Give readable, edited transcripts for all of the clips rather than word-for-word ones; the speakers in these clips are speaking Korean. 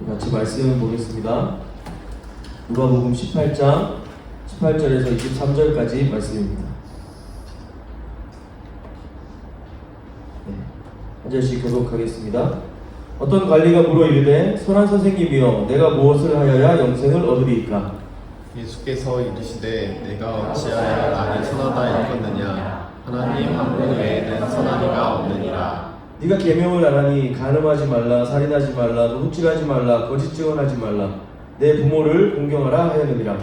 같이 말씀 보겠습니다. 누가복음 18장 18절에서 23절까지 말씀입니다. 한 절씩 교독하겠습니다. 어떤 관리가 물어 이르되 선한 선생님이여 내가 무엇을 하여야 영생을 얻으리이까? 예수께서 이르시되 내가 어찌하여 나를 선하다 일컫느냐 하나님 한 분 외에는 선한 이가 없느니라. 네가 계명을 안 하니 간음하지 말라, 살인하지 말라, 도둑질하지 말라, 거짓 증언하지 말라, 내 부모를 공경하라 하였느니라.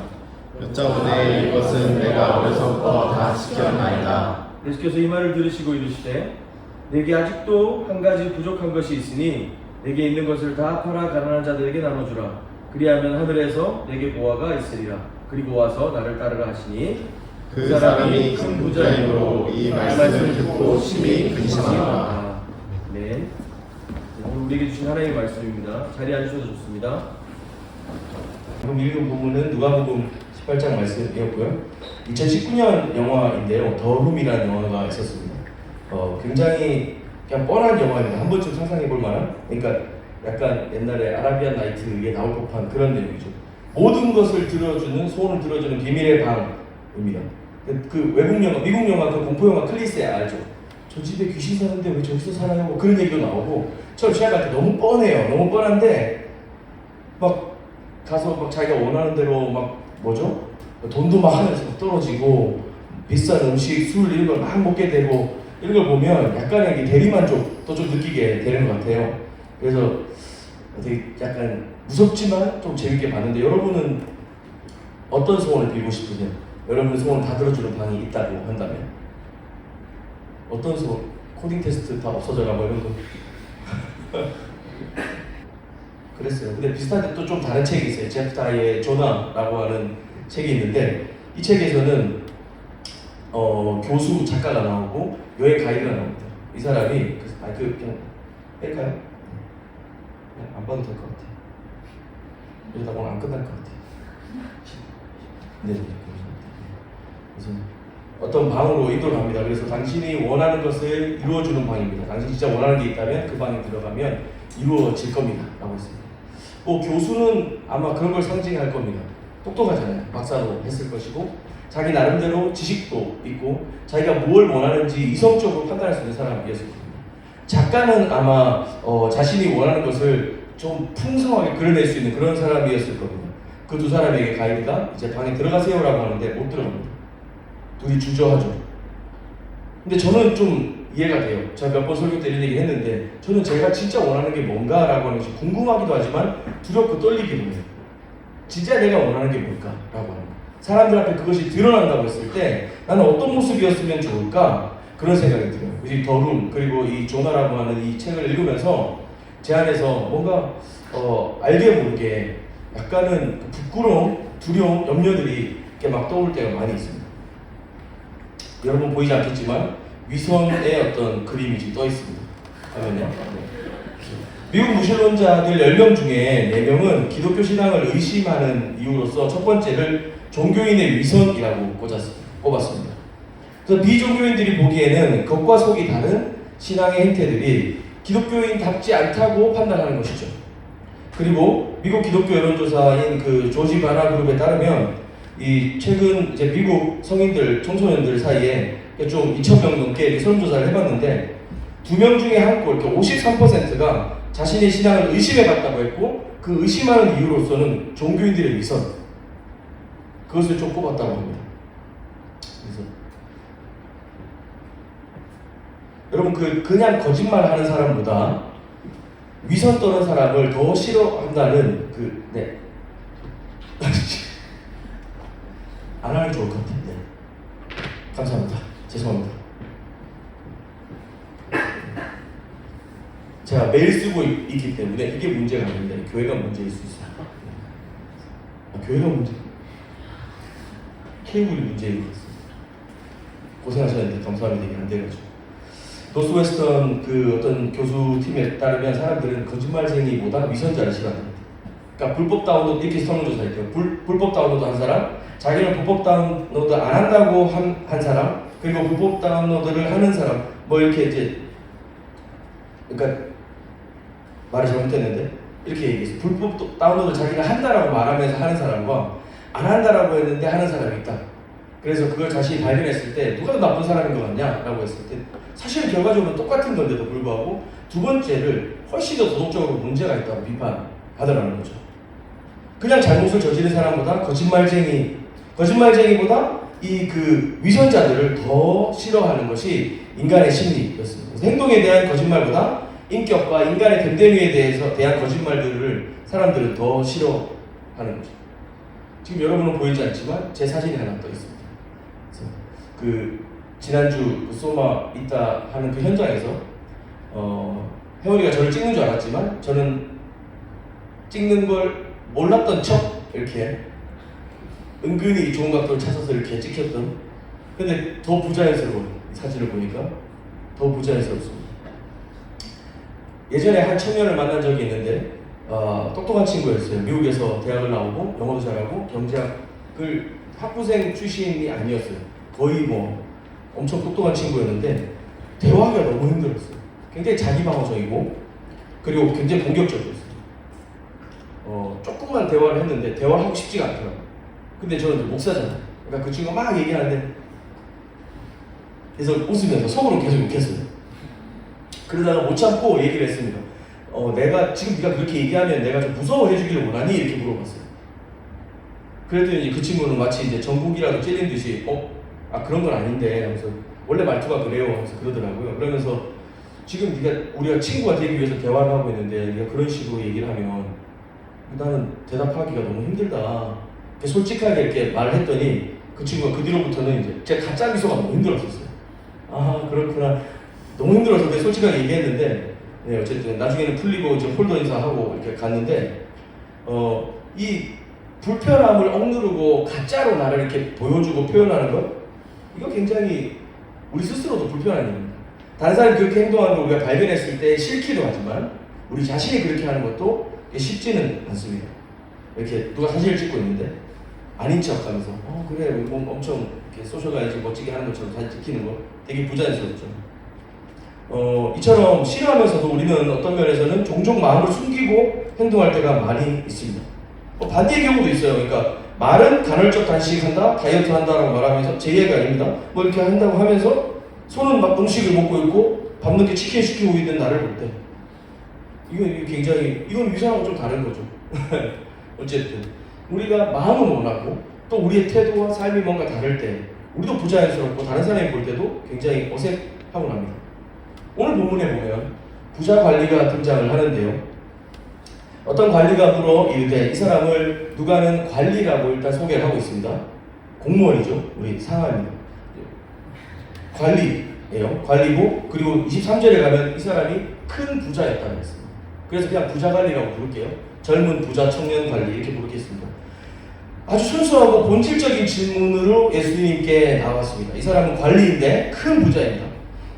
여짜오되 이것은 내가 어려서부터 다 지켰나이다. 예수께서 이 말을 들으시고 이르시되 내게 아직도 한 가지 부족한 것이 있으니 내게 있는 것을 다 팔아 가난한 자들에게 나눠주라. 그리하면 하늘에서 내게 보화가 있으리라. 그리고 와서 나를 따르라 하시니 그 사람이 큰 부자이므로 이 말씀을 듣고 심히 근심하더라. 네. 오늘 우리에게 주신 하나님의 말씀입니다. 자리에 앉으셔도 좋습니다. 그럼 읽은 부분은 누가복음 18장 말씀이었고요. 2019년 영화인데요. 더룸이라는 영화가 있었습니다. 굉장히 그냥 뻔한 영화입니다. 한 번쯤 상상해 볼 만한. 그러니까 약간 옛날에 아라비안 나이트에 나올 법한 그런 내용이죠. 모든 것을 들어주는, 소원을 들어주는 비밀의 방입니다. 그 외국 영화, 미국 영화, 그 공포 영화 클리세 알죠? 저 집에 귀신 사는데 왜 저기서 살아요? 뭐 그런 얘기도 나오고. 처음 시작할 때 너무 뻔해요. 너무 뻔한데 막 가서 막 자기가 원하는 대로 막 뭐죠? 돈도 막 하면서 떨어지고 비싼 음식, 술 이런 걸 막 먹게 되고 이런 걸 보면 약간의 대리만족도 좀 느끼게 되는 것 같아요. 그래서 되게 약간 무섭지만 좀 재밌게 봤는데 여러분은 어떤 소원을 빌고 싶으세요? 여러분의 소원을 다 들어주는 방이 있다고 한다면 어떤 소원? 코딩 테스트 다 없어져가 뭐 이런 거 그랬어요. 근데 비슷한데 또 좀 다른 책이 있어요. 제프 다이의 조나라고 하는 책이 있는데 이 책에서는 교수 작가가 나오고 여행 가이드가 나옵니다. 이 사람이 그냥 뺄까요? 그냥 안 봐도 될 것 같아요. 이러다 오늘 안 끝날 것 같아요. 네, 그래서 어떤 방으로 인도를 합니다. 그래서 당신이 원하는 것을 이루어주는 방입니다. 당신이 진짜 원하는 게 있다면 그 방에 들어가면 이루어질 겁니다. 라고 했습니다. 교수는 아마 그런 걸 상징할 겁니다. 똑똑하잖아요. 박사도 했을 것이고 자기 나름대로 지식도 있고 자기가 뭘 원하는지 이성적으로 판단할 수 있는 사람이었을 겁니다. 작가는 아마 자신이 원하는 것을 좀 풍성하게 그려낼 수 있는 그런 사람이었을 겁니다. 그 두 사람에게 가이드가 이제 방에 들어가세요라고 하는데 못 들어갑니다. 둘이 주저하죠. 근데 저는 좀 이해가 돼요. 제가 몇 번 설교 때 이런 얘기 했는데 저는 제가 진짜 원하는 게 뭔가라고 하는 것이 궁금하기도 하지만 두렵고 떨리기도 해요. 진짜 내가 원하는 게 뭘까라고 하는 거. 사람들 앞에 그것이 드러난다고 했을 때 나는 어떤 모습이었으면 좋을까 그런 생각이 들어요. 이 더룸 그리고 이 조나라고 하는 이 책을 읽으면서 제 안에서 뭔가 알게 모르게 약간은 부끄러움, 두려움, 염려들이 이렇게 막 떠올 때가 많이 있습니다. 여러분 보이지 않겠지만 위선의 어떤 그림이 지금 떠 있습니다. 화면에. 미국 무신론자들 10명 중에 4명은 기독교 신앙을 의심하는 이유로서 첫 번째를 종교인의 위선이라고 꼽았습니다. 그래서 비종교인들이 보기에는 겉과 속이 다른 신앙의 행태들이 기독교인답지 않다고 판단하는 것이죠. 그리고 미국 기독교 여론조사인 그 조지 바나 그룹에 따르면 이 최근 이제 미국 성인들, 청소년들 사이에 좀 2,000명 넘게 설문조사를 해봤는데 2명 중에 한 꼴, 53%가 자신의 신앙을 의심해봤다고 했고 그 의심하는 이유로서는 종교인들의 위선 그것을 좀 꼽았다고 합니다. 그래서 여러분 그냥 거짓말하는 사람보다 위선 떠는 사람을 더 싫어한다는 네. 안 하는 게 좋을 것 같아요. 네. 감사합니다. 죄송합니다. 제가 매일 쓰고 있기 때문에 이게 문제가 아닙니다. 교회가 문제일 수 있어요. 교회가 문제. 케이블이 문제인 것 같습니다. 고생하셨는데 감사합니다. 이게 안 돼가지고. 노스웨스턴 그 어떤 교수팀에 따르면 사람들은 거짓말쟁이보다 위선자를 싫어합니다. 그러니까 불법 다운로드 이렇게 설문조사했대요. 불법 다운로드 한 사람, 자기는 불법 다운로드 안 한다고 한 사람, 그리고 불법 다운로드를 하는 사람, 뭐 이렇게 이제 그러니까 말이 잘못됐는데 이렇게 얘기했어요. 불법 다운로드 자기가 한다라고 말하면서 하는 사람과 안 한다라고 했는데 하는 사람이 있다. 그래서 그걸 자신이 발견했을 때 누가 더 나쁜 사람인 것 같냐라고 했을 때 사실 결과적으로 똑같은 건데도 불구하고 두 번째를 훨씬 더 도덕적으로 문제가 있다고 비판하더라는 거죠. 그냥 잘못을 저지른 사람보다 거짓말쟁이보다 이 그 위선자들을 더 싫어하는 것이 인간의 심리였습니다. 그래서 행동에 대한 거짓말보다 인격과 인간의 됨됨이에 대한 거짓말들을 사람들은 더 싫어하는 거죠. 지금 여러분은 보이지 않지만 제 사진이 하나 떠 있습니다. 그래서 그 지난주 그 소마 있다 하는 그 현장에서 혜원이가 저를 찍는 줄 알았지만 저는 찍는 걸 몰랐던 척 이렇게 은근히 좋은 각도를 찾아서 이렇게 찍혔던. 근데 더 부자연스러워요. 이 사진을 보니까 더 부자연스럽습니다. 예전에 한 청년을 만난 적이 있는데 똑똑한 친구였어요. 미국에서 대학을 나오고 영어도 잘하고 경제학을 학부생 출신이 아니었어요. 거의 뭐 엄청 똑똑한 친구였는데 대화가 너무 힘들었어요. 굉장히 자기방어적이고 그리고 굉장히 공격적이었어요. 조금만 대화를 했는데 대화하고 싶지가 않더라고요. 근데 저는 이제 목사잖아요. 그러니까 그 친구가 막 얘기하는데 그래서 웃으면서 속으로 계속 욕했어요. 그러다가 못 참고 얘기를 했습니다. 내가 지금 네가 그렇게 얘기하면 내가 좀 무서워해 주기를 원하니? 이렇게 물어봤어요. 그랬더니 이제 그 친구는 마치 이제 전국이라도 찔린 듯이 그런 건 아닌데 하면서 원래 말투가 그래요 하면서 그러더라고요. 그러면서 지금 우리가 친구가 되기 위해서 대화를 하고 있는데 네가 그런 식으로 얘기를 하면 나는 대답하기가 너무 힘들다. 솔직하게 이렇게 말을 했더니 그 친구가 그 뒤로부터는 이제 제 가짜 미소가 너무 힘들었었어요. 아 그렇구나. 너무 힘들어서 내가 솔직하게 얘기했는데 네, 어쨌든 나중에는 풀리고 이제 홀더 인사하고 이렇게 갔는데 이 불편함을 억누르고 가짜로 나를 이렇게 보여주고 표현하는 것 이거 굉장히 우리 스스로도 불편한 일입니다. 다른 사람이 그렇게 행동하는 걸 우리가 발견했을 때 싫기도 하지만 우리 자신이 그렇게 하는 것도 쉽지는 않습니다. 이렇게 누가 사진을 찍고 있는데 아닌 척하면서 그래 뭐 엄청 이렇게 소셜가이즈 멋지게 하는 것처럼 사진 찍히는 거 되게 부자연스럽죠. 이처럼 싫어하면서도 우리는 어떤 면에서는 종종 마음을 숨기고 행동할 때가 많이 있습니다. 반대의 경우도 있어요. 그러니까 말은 간헐적 단식한다, 다이어트 한다라고 말하면서 제 얘기가 아닙니다. 뭐 이렇게 한다고 하면서 손은 막 음식을 먹고 있고 밤늦게 치킨 시키고 있는 나를 볼 때 이건 위선하고 좀 다른 거죠. 어쨌든 우리가 마음은 원하고 또 우리의 태도와 삶이 뭔가 다를 때 우리도 부자연스럽고 다른 사람이 볼 때도 굉장히 어색하고 합니다. 오늘 본문에 보면 부자 관리가 등장을 하는데요. 어떤 관리가 물어 이르되 이 사람을 누가는 관리라고 일단 소개를 하고 있습니다. 공무원이죠. 우리 상하입니다. 관리예요. 관리고 그리고 23절에 가면 이 사람이 큰 부자였다고 했습니다. 그래서 그냥 부자 관리라고 부를게요. 젊은 부자 청년 관리 이렇게 부르겠습니다. 아주 순수하고 본질적인 질문으로 예수님께 나왔습니다. 이 사람은 관리인데 큰 부자입니다.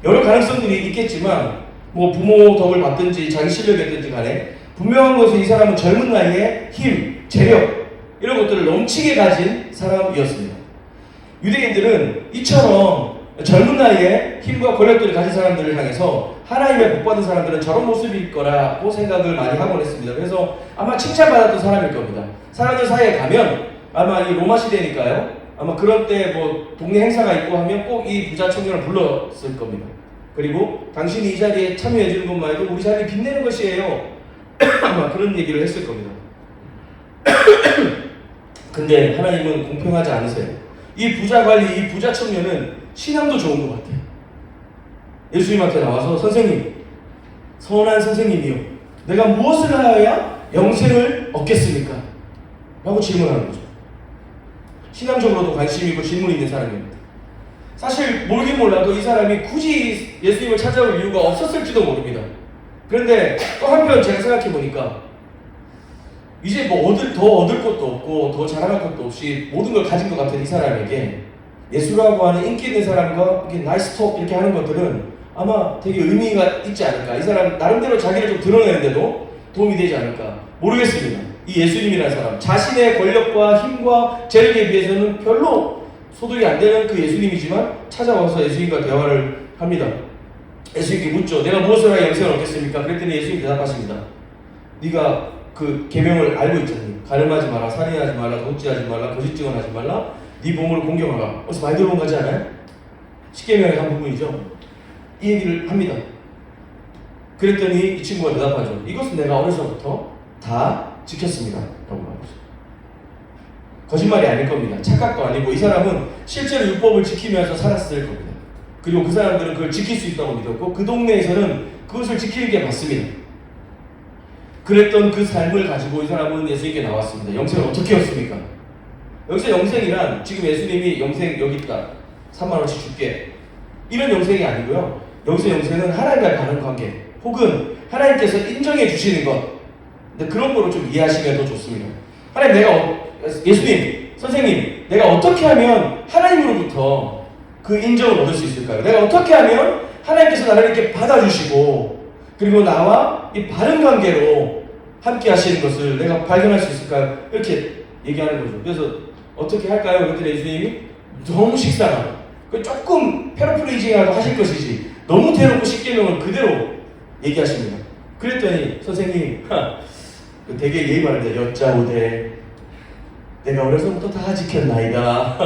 여러 가능성들이 있겠지만 뭐 부모 덕을 받든지 자기 실력이든지 간에 분명한 것은 이 사람은 젊은 나이에 힘, 재력 이런 것들을 넘치게 가진 사람이었습니다. 유대인들은 이처럼 젊은 나이에 힘과 권력들을 가진 사람들을 향해서 하나님의 복받은 사람들은 저런 모습일 거라고 생각을 많이 하곤 했습니다. 그래서 아마 칭찬받았던 사람일 겁니다. 사람들 사이에 가면 아마 이 로마 시대니까요. 아마 그런 때 뭐 동네 행사가 있고 하면 꼭 이 부자 청년을 불렀을 겁니다. 그리고 당신이 이 자리에 참여해 주는 것만 해도 우리 자리를 빛내는 것이에요. 아마 그런 얘기를 했을 겁니다. 근데 하나님은 공평하지 않으세요. 이 부자 관리, 이 부자 청년은 신앙도 좋은 것 같아요. 예수님한테 나와서 선생님, 선한 선생님이요, 내가 무엇을 하여야 영생을 얻겠습니까? 라고 질문하는 거죠. 신앙적으로도 관심 있고 질문이 있는 사람입니다. 사실 몰긴 몰라도 이 사람이 굳이 예수님을 찾아올 이유가 없었을지도 모릅니다. 그런데 또 한편 제가 생각해 보니까 이제 뭐 더 얻을 것도 없고 더 자랑할 것도 없이 모든 걸 가진 것 같은 이 사람에게 예수라고 하는 인기 있는 사람과 이렇게 나이스톡 이렇게 하는 것들은 아마 되게 의미가 있지 않을까. 이 사람 나름대로 자기를 좀 드러내는데도 도움이 되지 않을까 모르겠습니다. 이 예수님이라는 사람 자신의 권력과 힘과 재력에 비해서는 별로 소득이 안 되는 그 예수님이지만 찾아와서 예수님과 대화를 합니다. 예수님께 묻죠. 내가 무엇을 하여 영생을 얻겠습니까? 그랬더니 예수님이 대답하십니다. 네가 그 계명을 알고 있잖니. 간음하지 마라, 살인하지 말라, 도둑질하지 말라, 거짓 증언하지 말라, 네 몸을 공경하라. 어디서 많이 들어본 거지 않아요? 십계명의 한 부분이죠. 이 얘기를 합니다. 그랬더니 이 친구가 대답하죠. 이것은 내가 어려서부터 다 지켰습니다. 라고 말하죠. 거짓말이 아닐 겁니다. 착각도 아니고 이 사람은 실제로 율법을 지키면서 살았을 겁니다. 그리고 그 사람들은 그걸 지킬 수 있다고 믿었고 그 동네에서는 그것을 지키는 게 맞습니다. 그랬던 그 삶을 가지고 이 사람은 예수님께 나왔습니다. 영생을 어떻게 얻습니까? 여기서 영생이란 지금 예수님이 영생 여기 있다. 3만 원씩 줄게. 이런 영생이 아니고요. 여기서 영생은 하나님과의 바른 관계 혹은 하나님께서 인정해 주시는 것. 근데 그런 거로 좀 이해하시면 더 좋습니다. 하나님 예수님, 선생님, 내가 어떻게 하면 하나님으로부터 그 인정을 얻을 수 있을까요? 내가 어떻게 하면 하나님께서 나를 이렇게 받아주시고 그리고 나와 이 바른 관계로 함께 하시는 것을 내가 발견할 수 있을까요? 이렇게 얘기하는 거죠. 그래서 어떻게 할까요? 그랬더니 예수님이 너무 식상하다. 조금 패러프레이징이라도 하실 것이지 너무 대놓고 십계명을 그대로 얘기하십니다. 그랬더니 선생님 되게 예의 바른데 여짜오되 내가 어려서부터 다 지켰나이다.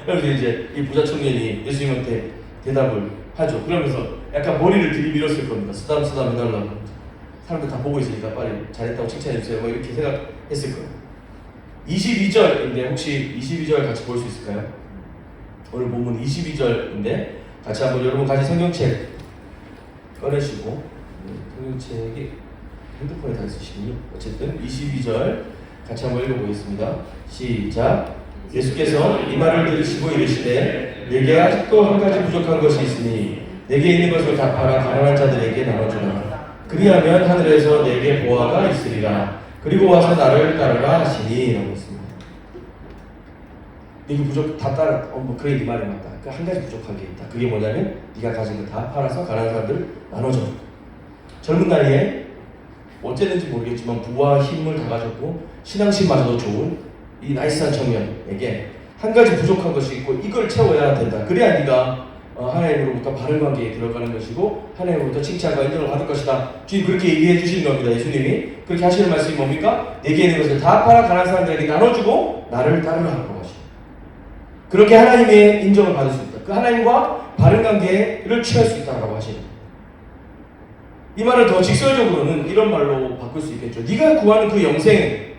그래서 이제 이 부자 청년이 예수님한테 대답을 하죠. 그러면서 약간 머리를 들이밀었을 겁니다. 쓰담쓰담 해달라고. 사람들 다 보고 있으니까 빨리 잘했다고 칭찬해주세요. 뭐 이렇게 생각했을 거예요. 22절인데 혹시 22절 같이 볼 수 있을까요? 오늘 본문 22절인데 같이 한번 여러분 같이 성경책 꺼내시고 성경책이 핸드폰에 다 있으시군요. 어쨌든 22절 같이 한번 읽어보겠습니다. 시작. 예수께서 이 말을 들으시고 이르시되 내게 아직도 한 가지 부족한 것이 있으니 내게 있는 것을 다 팔아 가난한 자들에게 나눠주라. 그리하면 하늘에서 내게 보화가 있으리라. 그리고 와서 나를 따르라 하시니 라고 했습니다. 이게 다 따라 뭐 그래 이 말이 맞다. 그 한 가지 부족한 게 있다. 그게 뭐냐면 네가 가진 거 다 팔아서 가난한 사람들 나눠줘. 젊은 나이에 어쨌는지 모르겠지만 부와 힘을 다 가졌고 신앙심마저도 좋은 이 나이스한 청년에게 한 가지 부족한 것이 있고 이걸 채워야 된다. 그래야 네가 하나님으로부터 바른 관계에 들어가는 것이고 하나님으로부터 칭찬과 인정을 받을 것이다. 주님 그렇게 얘기해 주시는 겁니다. 예수님이 그렇게 하시는 말씀이 뭡니까? 내게 있는 것을 다 팔아 가난한 사람들에게 나눠주고 나를 따르라 하고 하시오. 그렇게 하나님의 인정을 받을 수 있다. 그 하나님과 바른 관계를 취할 수 있다고 하시는. 이 말을 더 직설적으로는 이런 말로 바꿀 수 있겠죠. 네가 구하는 그 영생,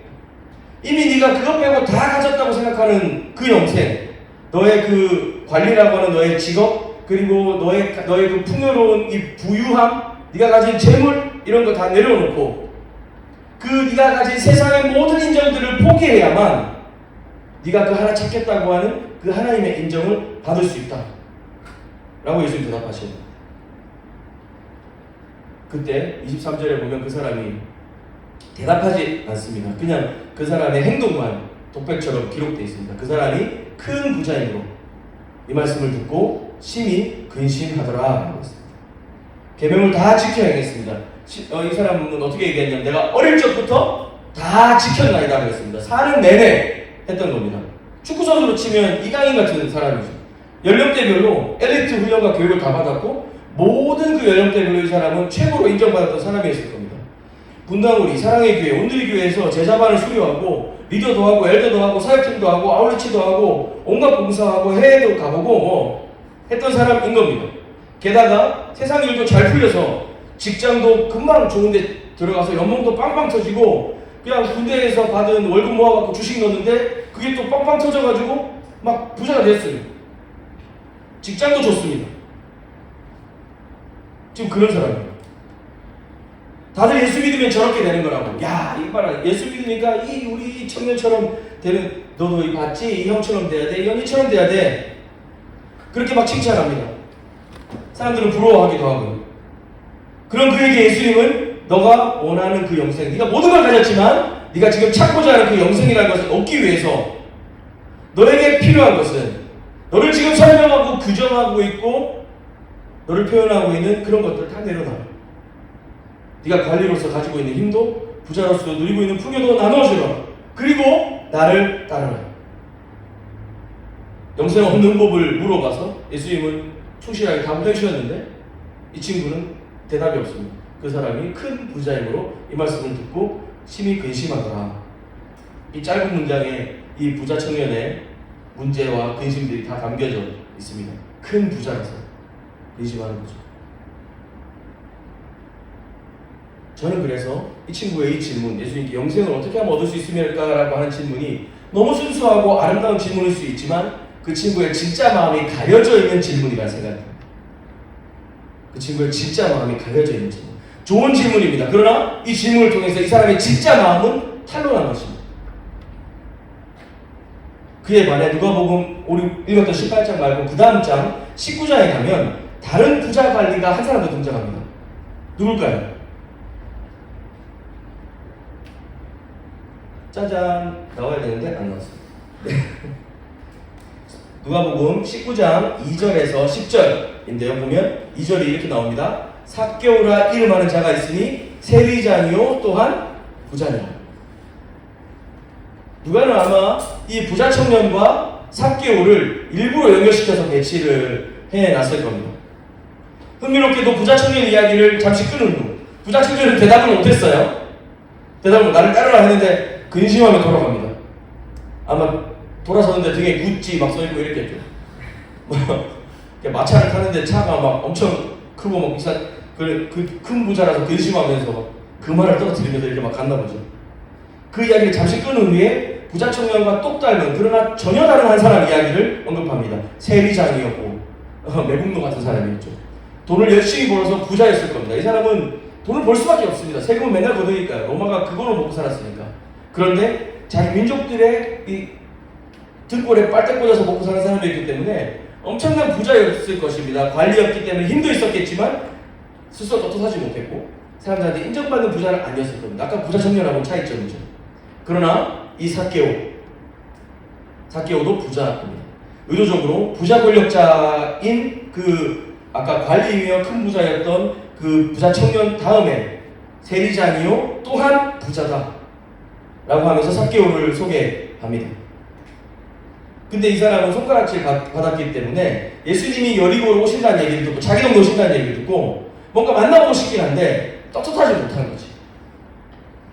이미 네가 그것 빼고 다 가졌다고 생각하는 그 영생, 너의 그 관리라고 하는 너의 직업, 그리고 너의 그 풍요로운 이 부유함, 네가 가진 재물 이런 거 다 내려놓고 그 네가 가진 세상의 모든 인정들을 포기해야만 네가 그 하나 찾겠다고 하는 그 하나님의 인정을 받을 수 있다. 라고 예수님 대답하십니다. 그때 23절에 보면 그 사람이 대답하지 않습니다. 그냥 그 사람의 행동만 독백처럼 기록되어 있습니다. 그 사람이 큰 부자이므로 이 말씀을 듣고 심히 근심하더라. 계명을 다 지켜야겠습니다. 이 사람은 어떻게 얘기했냐면 내가 어릴 적부터 다 지켰나이다 그랬습니다. 사는 내내 했던 겁니다. 축구선수로 치면 이강인 같은 사람이죠. 연령대별로 엘리트 훈련과 교육을 다 받았고 모든 그 연령대별로 이 사람은 최고로 인정받았던 사람이었을 겁니다. 분당우리, 사랑의 교회, 온누리 교회에서 제자반을 수료하고 리더도 하고 엘더도 하고 사역팀도 하고 아울리치도 하고 온갖 봉사하고 해외도 가보고 뭐 했던 사람인 겁니다. 게다가 세상 일도 잘 풀려서 직장도 금방 좋은데 들어가서 연봉도 빵빵 터지고 그냥 군대에서 받은 월급 모아갖고 주식 넣었는데 그게 또 빵빵 터져가지고 막 부자가 됐어요. 직장도 좋습니다. 지금 그런 사람이에요. 다들 예수 믿으면 저렇게 되는 거라고. 야, 이거 봐라. 예수 믿으니까 우리 청년처럼 되는, 너도 이 봤지? 이 형처럼 돼야 돼. 이 형이처럼 돼야 돼. 그렇게 막 칭찬합니다. 사람들은 부러워하기도 하고. 그럼 그에게 예수님은 너가 원하는 그 영생, 네가 모든 걸 가졌지만 네가 지금 찾고자 하는 그 영생이라는 것을 얻기 위해서 너에게 필요한 것은 너를 지금 설명하고 규정하고 있고 너를 표현하고 있는 그런 것들 다 내려놔. 네가 관리로서 가지고 있는 힘도 부자로서 누리고 있는 풍요도 나눠주라. 그리고 나를 따르라. 영생 없는 법을 물어봐서 예수님은 충실하게 답을 해주셨는데 이 친구는 대답이 없습니다. 그 사람이 큰 부자이므로 이 말씀을 듣고 심히 근심하더라. 이 짧은 문장에 이 부자 청년의 문제와 근심들이 다 담겨져 있습니다. 큰 부자라서 근심하는 거죠. 저는 그래서 이 친구의 이 질문, 예수님께 영생을 어떻게 하면 얻을 수 있습니까? 라고 하는 질문이 너무 순수하고 아름다운 질문일 수 있지만 그 친구의 진짜 마음이 가려져 있는 질문이라는 생각입니다. 그 친구의 진짜 마음이 가려져 있는 질문. 좋은 질문입니다. 그러나 이 질문을 통해서 이 사람의 진짜 마음은 탄로난 것입니다. 그에 반해 누가복음 우리 읽었던 18장 말고 그 다음 장 19장에 가면 다른 부자 관리가 한 사람 더 등장합니다. 누굴까요? 짜잔, 나와야 되는데 안 나왔어요. 네. 누가복음 19장 2절에서 10절인데요. 보면 2절이 이렇게 나옵니다. 삭개오라 이름하는 자가 있으니 세리장이요 또한 부자니라. 누가는 아마 이 부자 청년과 삭개오를 일부러 연결시켜서 배치를 해놨을 겁니다. 흥미롭게도 부자 청년 이야기를 잠시 끊은 후 부자 청년은 대답을 못했어요. 대답을 나를 따르라 했는데 근심하며 돌아갑니다. 아마 돌아서는데 등에 구찌 막 써있고 이랬겠죠. 마차를 타는데 차가 막 엄청 크고 막 비싼 그 큰 부자라서 근심하면서 그 말을 떨어뜨리면서 이렇게 막 갔나 보죠. 그 이야기를 잠시 끊은 후에 부자 청년과 똑 닮은 그러나 전혀 다른 한 사람 이야기를 언급합니다. 세리장이었고 매국노 같은 사람이었죠. 돈을 열심히 벌어서 부자였을 겁니다. 이 사람은 돈을 벌 수밖에 없습니다. 세금은 맨날 걷으니까요. 로마가 그걸로 먹고 살았으니까. 그런데 자기 민족들의 이 등골에 빨대 꽂아서 먹고 사는 사람이었기 때문에 엄청난 부자였을 것입니다. 관리였기 때문에 힘도 있었겠지만 스스로 떳떳하지 못했고 사람들한테 인정받는 부자는 아니었을 겁니다. 아까 부자 청년하고 차이점이죠. 그러나 이 삭개오도 부자입니다. 의도적으로 부자 권력자인 그 아까 관리이며 큰 부자였던 그 부자 청년 다음에 세리장이요 또한 부자다 라고 하면서 삭개오를 소개합니다. 근데 이 사람은 손가락질 받았기 때문에 예수님이 여리고로 오신다는 얘기를 듣고 자기 동네 오신다는 얘기를 듣고 뭔가 만나보고 싶긴 한데 떳떳하지 못한 거지.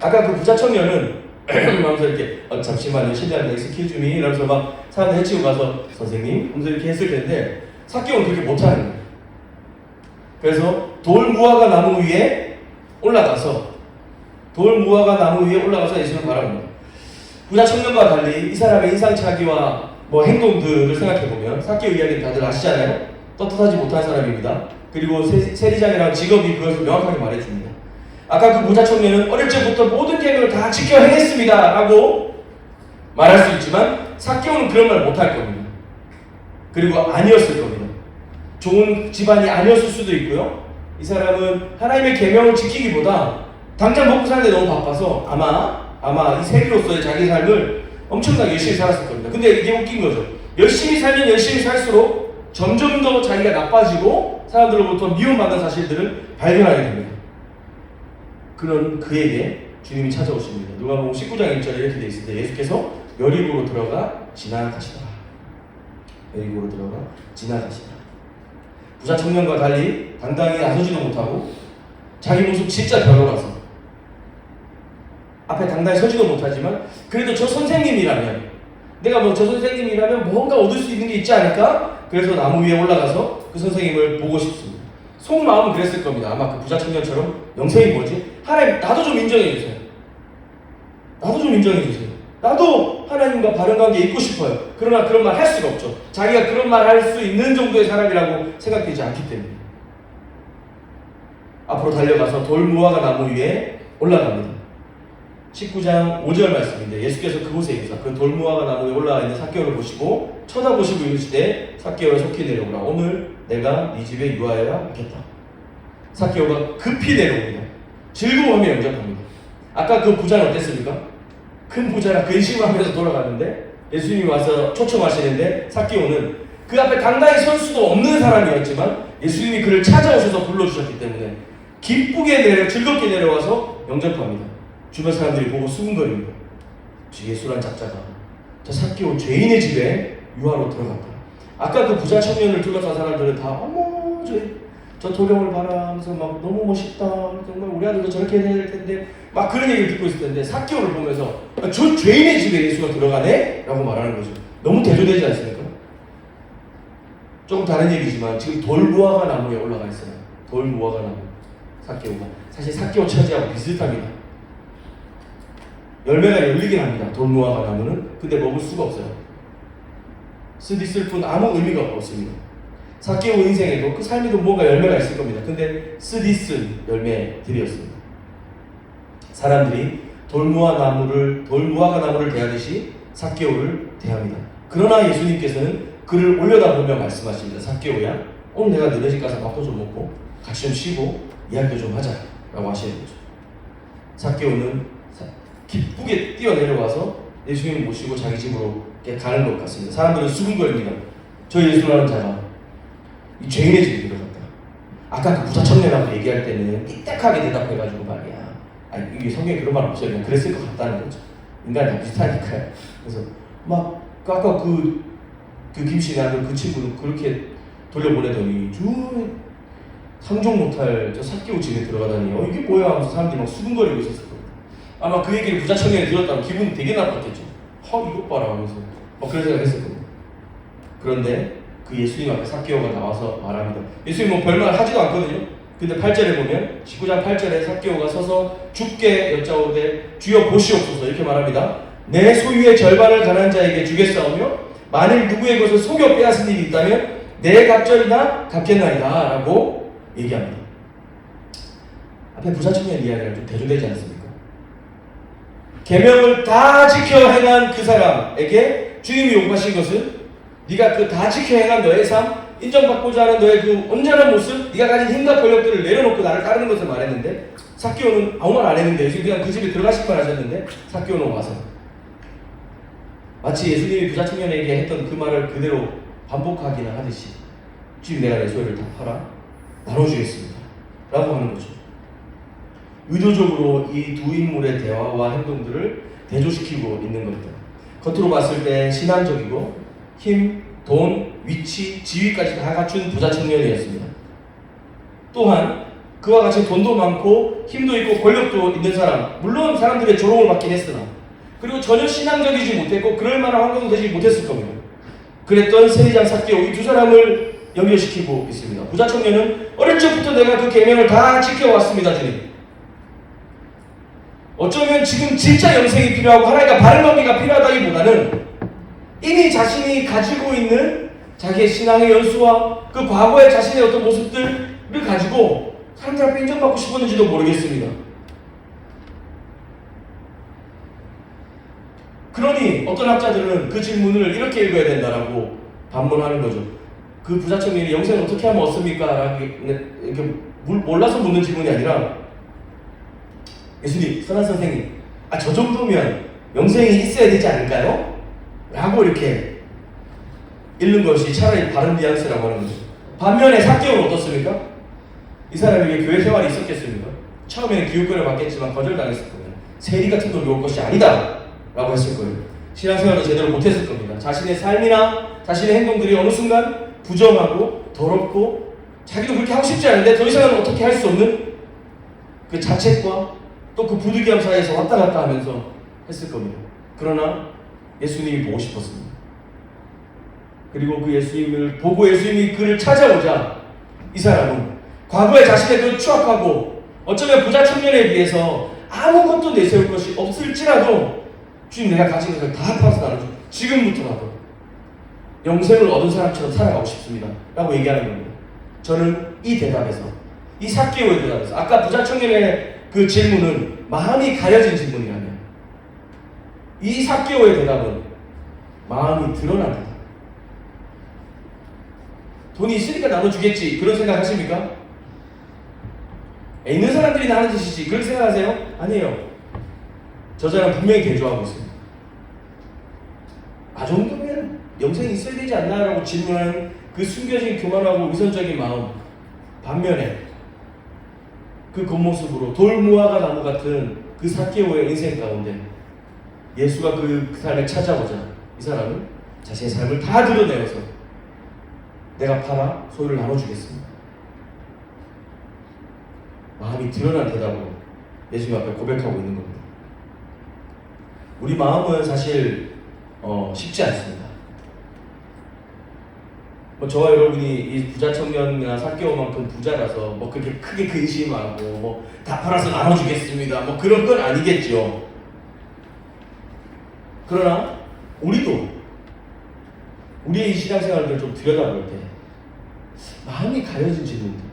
아까 그 부자 청년은 하면서 이렇게 잠시만요 실례합니다 excuse me 이러면서 막 사람들 해치고 가서 선생님 하면서 이렇게 했을 텐데 삭개오는 그렇게 못하는 거예요. 그래서 돌 무화과 나무 위에 올라가서 예수님을 바라봅니다. 부자 청년과 달리 이 사람의 인상착의와 행동들을 생각해보면 삭개오 이야기는 다들 아시잖아요. 떳떳하지 못한 사람입니다. 그리고 세리장이라는 직업이 그것을 명확하게 말해줍니다. 아까 그 부자 청년은 어릴 적부터 모든 계명을 다 지켜 행했습니다 라고 말할 수 있지만 삭개오는 그런 말 못할 겁니다. 그리고 아니었을 겁니다. 좋은 집안이 아니었을 수도 있고요. 이 사람은 하나님의 계명을 지키기보다 당장 먹고 사는데 너무 바빠서 아마 이 세리로서의 자기 삶을 엄청나게 열심히 살았을 겁니다. 근데 이게 웃긴 거죠. 열심히 살면 열심히 살수록 점점 더 자기가 나빠지고 사람들로부터 미움받는 사실들을 발견하게 됩니다. 그런 그에게 주님이 찾아오십니다. 누가복음 19장 1절에 이렇게 되어 있습니다. 예수께서 여리고로 들어가 지나가시더라. 부자 청년과 달리 당당히 나서지도 못하고 자기 모습 진짜 별로라서 앞에 당당히 서지도 못하지만 그래도 저 선생님이라면 내가 저 선생님이라면 뭔가 얻을 수 있는 게 있지 않을까? 그래서 나무 위에 올라가서 그 선생님을 보고 싶습니다. 속마음은 그랬을 겁니다. 아마 그 부자 청년처럼 영생이 뭐지? 하나님 나도 좀 인정해주세요. 나도 하나님과 바른 관계에 있고 싶어요. 그러나 그런 말 할 수가 없죠. 자기가 그런 말 할 수 있는 정도의 사람이라고 생각되지 않기 때문에 앞으로 달려가서 돌무화과 나무 위에 올라갑니다. 19장 5절 말씀인데 예수께서 그곳에 이르사 그 돌무화과 나무에 올라와 있는 삭개오를 보시고 쳐다보시고 이르시되 삭개오야 속히 내려오라. 오늘 내가 네 집에 유하여야 하겠다. 삭개오가 급히 내려옵니다. 즐거워하며 영접합니다. 아까 그 부자는 어땠습니까? 큰 부자라 근심하면서 돌아갔는데 예수님이 와서 초청하시는데 삭개오는 그 앞에 당당히 설 수도 없는 사람이었지만 예수님이 그를 찾아오셔서 불러주셨기 때문에 기쁘게 즐겁게 내려와서 영접합니다. 주변 사람들이 보고 수군거립니다. 예수란 작자가 저 삭개오 죄인의 집에 유하로 들어갔다. 아까 그 부자 청년을 둘러싼 사람들은 다 어머 저 도경을 봐라 하면서 막 너무 멋있다. 정말 우리 아들도 저렇게 해야 될 텐데 막 그런 얘기를 듣고 있을 텐데 삭개오를 보면서 저 죄인의 집에 예수가 들어가네? 라고 말하는 거죠. 너무 대조되지 않습니까? 조금 다른 얘기지만 지금 돌무화과 나무에 올라가 있어요. 돌무화과 나무. 삭개오가. 사실 삭개오 처지하고 비슷합니다. 열매가 열리긴 합니다. 돌무화과 나무는. 근데 먹을 수가 없어요. 쓰디쓸 뿐 아무 의미가 없습니다. 삭개오 인생에도 그 삶에도 뭔가 열매가 있을 겁니다. 근데 쓰디쓴 열매들이었습니다. 사람들이 돌무화과 나무를 대하듯이 삭개오를 대합니다. 그러나 예수님께서는 그를 올려다보며 말씀하십니다. 삭개오야, 오늘 내가 너네 집 가서 밥도 좀 먹고 같이 좀 쉬고 이야기도 좀 하자 라고 하시는 거죠. 삭개오는 기쁘게 뛰어내려와서 예수님을 모시고 자기 집으로 가는 것 같습니다. 사람들은 수군거립니다. 저 예수라는 자가 이 죄인의 집에 들어갔다. 아까 그 부자 청년하고 얘기할 때는 삐딱하게 대답해가지고 말이야. 아니 이게 성경에 그런 말 없어요. 그냥 그랬을 것 같다는 거죠. 인간이 다 비슷하니까요. 그래서 막 아까 그 김씨 아들 그 친구는 그렇게 돌려보내더니 상종 못할 저 삭개오 집에 들어가다니 이게 뭐야 하면서 사람들이 막 수군거리고 있었을 겁니다. 아마 그 얘기를 부자 청년이 들었다면 기분이 되게 나빴겠죠. 이것 봐라 하면서 그런 생각했을 겁니다. 그런데 그 예수님 앞에 삭개오가 나와서 말합니다. 예수님 뭐 별말 하지도 않거든요. 근데 8절에 보면 19장 8절에 삭개오가 서서 주께 여짜오되 주여 보시옵소서 이렇게 말합니다. 내 소유의 절반을 가난한 자에게 주겠사오며 만일 누구의 것을 속여 빼앗은 일이 있다면 내 갑절이나 갚겠나이다 라고 얘기합니다. 앞에 부자 청년 이야기가 좀 대조되지 않습니까? 계명을 다 지켜 행한 그 사람에게 주님이 요구하신 것은 네가 그 다 지켜 행한 너의 삶, 인정받고자 하는 너의 그 온전한 모습, 네가 가진 힘과 권력들을 내려놓고 나를 따르는 것을 말했는데 삭개오는 아무 말 안 했는데 예수님 그냥 그 집에 들어가실 걸 하셨는데 삭개오는 와서 마치 예수님이 부자 청년에게 했던 그 말을 그대로 반복하기나 하듯이 지금 내가 내 소유를 다 팔아 나눠주겠습니다 라고 하는 거죠. 의도적으로 이 두 인물의 대화와 행동들을 대조시키고 있는 겁니다. 겉으로 봤을 때 신앙적이고 힘, 돈, 위치, 지위까지 다 갖춘 부자 청년이었습니다. 또한 그와 같이 돈도 많고 힘도 있고 권력도 있는 사람, 물론 사람들의 조롱을 받긴 했으나 그리고 전혀 신앙적이지 못했고 그럴 만한 환경도 되지 못했을 겁니다. 그랬던 세리장 삭개오 이 두 사람을 연결시키고 있습니다. 부자 청년은 어릴 적부터 내가 그 계명을 다 지켜왔습니다. 주님. 어쩌면 지금 진짜 영생이 필요하고 하나님과 바른 관계가 필요하다기보다는 이미 자신이 가지고 있는 자기의 신앙의 연수와 그 과거의 자신의 어떤 모습들을 가지고 사람들 앞에 인정받고 싶었는지도 모르겠습니다. 그러니 어떤 학자들은 그 질문을 이렇게 읽어야 된다라고 반문하는 거죠. 그 부자 청년이 영생을 어떻게 하면 얻습니까? 라고 이렇게 몰라서 묻는 질문이 아니라 예수님, 선한 선생님, 저 정도면 영생이 있어야 되지 않을까요? 라고 이렇게 읽는 것이 차라리 바른 뉘앙스라고 하는 거죠. 반면에 삭개오는 어떻습니까? 이 사람에게 교회 생활이 있었겠습니까? 처음에는 기웃거려 받겠지만 거절당했을 거예요. 세리 같은 걸 놓을 것이 아니다 라고 했을 거예요. 신앙생활을 제대로 못했을 겁니다. 자신의 삶이나 자신의 행동들이 어느 순간 부정하고 더럽고 자기도 그렇게 하고 싶지 않은데 더 이상은 어떻게 할 수 없는 그 자책과 또 그 부득이함 사이에서 왔다 갔다 하면서 했을 겁니다. 그러나 예수님이 보고 싶었습니다. 그리고 그 예수님을 보고 예수님이 그를 찾아오자 이 사람은 과거에 자신의 그 추악하고 어쩌면 부자 청년에 비해서 아무것도 내세울 것이 없을지라도 주님 내가 가진 것을 다 팔아서 나눠줘. 지금부터라도 영생을 얻은 사람처럼 살아가고 싶습니다 라고 얘기하는 겁니다. 저는 이 대답에서 이 삭개오의 대답에서 아까 부자 청년의 그 질문은 마음이 가려진 질문이라면 이 삭개오의 대답은 마음이 드러난다. 돈이 있으니까 나눠주겠지 그런 생각 하십니까? 있는 사람들이 하는 짓이지 그렇게 생각하세요? 아니에요. 저 사람 분명히 대조하고 있습니다. 정도면 영생이 있어야 되지 않나라고 질문하는 그 숨겨진 교만하고 위선적인 마음 반면에 그 겉모습으로 돌무화과 나무 같은 그 삭개오의 인생 가운데 예수가 그 삶을 찾아오자 이 사람은 자신의 삶을 다 드러내어서 내가 팔아 소유를 나눠주겠습니다 마음이 드러난 대답으로 예수님 앞에 고백하고 있는 겁니다. 우리 마음은 사실 쉽지 않습니다. 저와 여러분이 이 부자 청년이나 삭개오만큼 부자라서 그렇게 크게 근심하고 다 팔아서 나눠주겠습니다 그런 건 아니겠죠. 그러나 우리도 우리의 이 신앙생활을 좀 들여다볼 때 마음이 가려진 질문들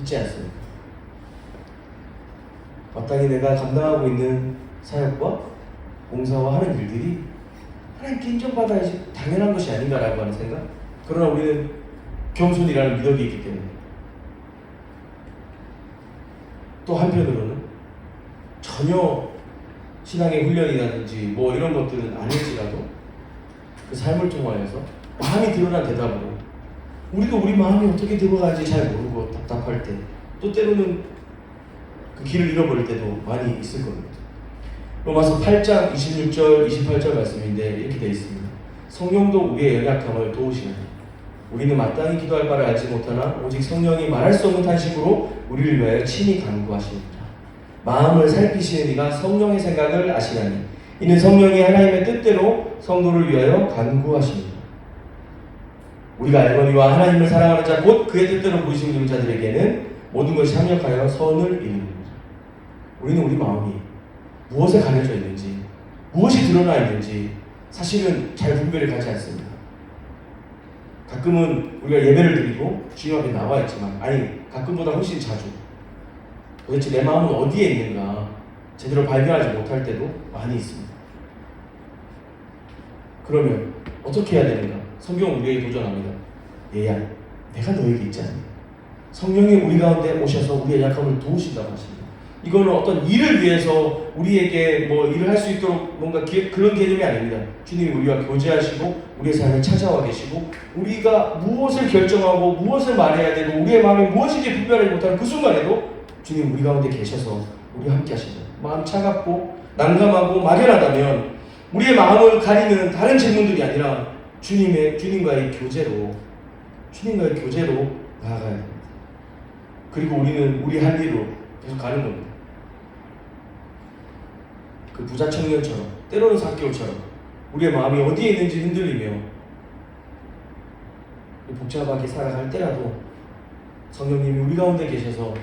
있지 않습니까? 마땅히 내가 감당하고 있는 사역과 봉사와 하는 일들이 하나님께 인정받아야지 당연한 것이 아닌가라고 하는 생각? 그러나 우리는 겸손이라는 미덕이 있기 때문에 또 한편으로는 전혀 신앙의 훈련이라든지 이런 것들은 아닐지라도 그 삶을 통하여서 마음이 드러난 대답으로 우리도 우리 마음이 어떻게 들어가는지 잘 모르고 답답할 때 또 때로는 그 길을 잃어버릴 때도 많이 있을 겁니다. 로마서 8장 26절 28절 말씀인데 이렇게 되어 있습니다. 성령도 우리의 연약함을 도우시나니 우리는 마땅히 기도할 바를 알지 못하나 오직 성령이 말할 수 없는 탄식으로 우리를 위하여 친히 간구하시니라. 마음을 살피시는 이가 성령의 생각을 아시나니 이는 성령이 하나님의 뜻대로 성도를 위하여 간구하십니다. 우리가 알거니와 하나님을 사랑하는 자 곧 그의 뜻대로 부르신 자들에게는 모든 것이 합력하여 선을 이루느니라. 우리는 우리 마음이 무엇에 가려져 있는지 무엇이 드러나 있는지 사실은 잘 분별이 가지 않습니다. 가끔은 우리가 예배를 드리고 주님 앞에 나와 있지만 가끔보다 훨씬 자주 도대체 내 마음은 어디에 있는가 제대로 발견하지 못할 때도 많이 있습니다. 그러면 어떻게 해야 되는가? 성경은 우리에게 도전합니다. 얘야, 내가 너에게 있지 않니? 성령이 우리 가운데 오셔서 우리의 약함을 도우신다고 하십니다. 이거는 어떤 일을 위해서 우리에게 일을 할 수 있도록 뭔가 그런 개념이 아닙니다. 주님이 우리와 교제하시고 우리의 삶에 찾아와 계시고 우리가 무엇을 결정하고 무엇을 말해야 되고 우리의 마음이 무엇인지 분별하지 못하는 그 순간에도 주님 우리 가운데 계셔서 우리와 함께 하시죠. 마음 차갑고 난감하고 막연하다면 우리의 마음을 가리는 다른 질문들이 아니라 주님과의 교제로 나아가야 됩니다. 그리고 우리는 우리 할 일로 계속 가는 겁니다. 그 부자 청년처럼 때로는 삭개오처럼 우리의 마음이 어디에 있는지 흔들리며 복잡하게 살아갈 때라도 성령님이 우리 가운데 계셔서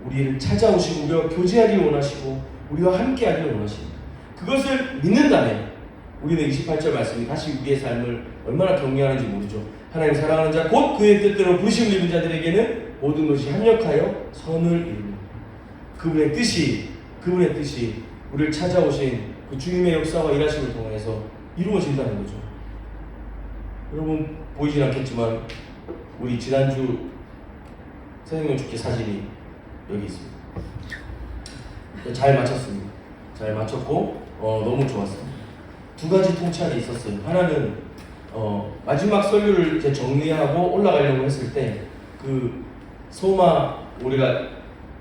우리를 찾아오시고 우리와 교제하기를 원하시고 우리와 함께하기를 원하십니다. 그것을 믿는다면 우리는 28절 말씀이 다시 우리의 삶을 얼마나 격려하는지 모르죠. 하나님 사랑하는 자 곧 그의 뜻대로 부르심을 입은 자들에게는 모든 것이 합력하여 선을 이룹니다. 그분의 뜻이 우리를 찾아오신 그 주님의 역사와 일하심을 통해서 이루어진다는 거죠. 여러분 보이진 않겠지만 우리 지난주 새생명 축제 사진이 여기 있습니다. 잘 마쳤습니다. 잘 마쳤고 너무 좋았습니다. 두 가지 통찰이 있었어요. 하나는 마지막 설교를 이제 정리하고 올라가려고 했을 때 그 소마 우리가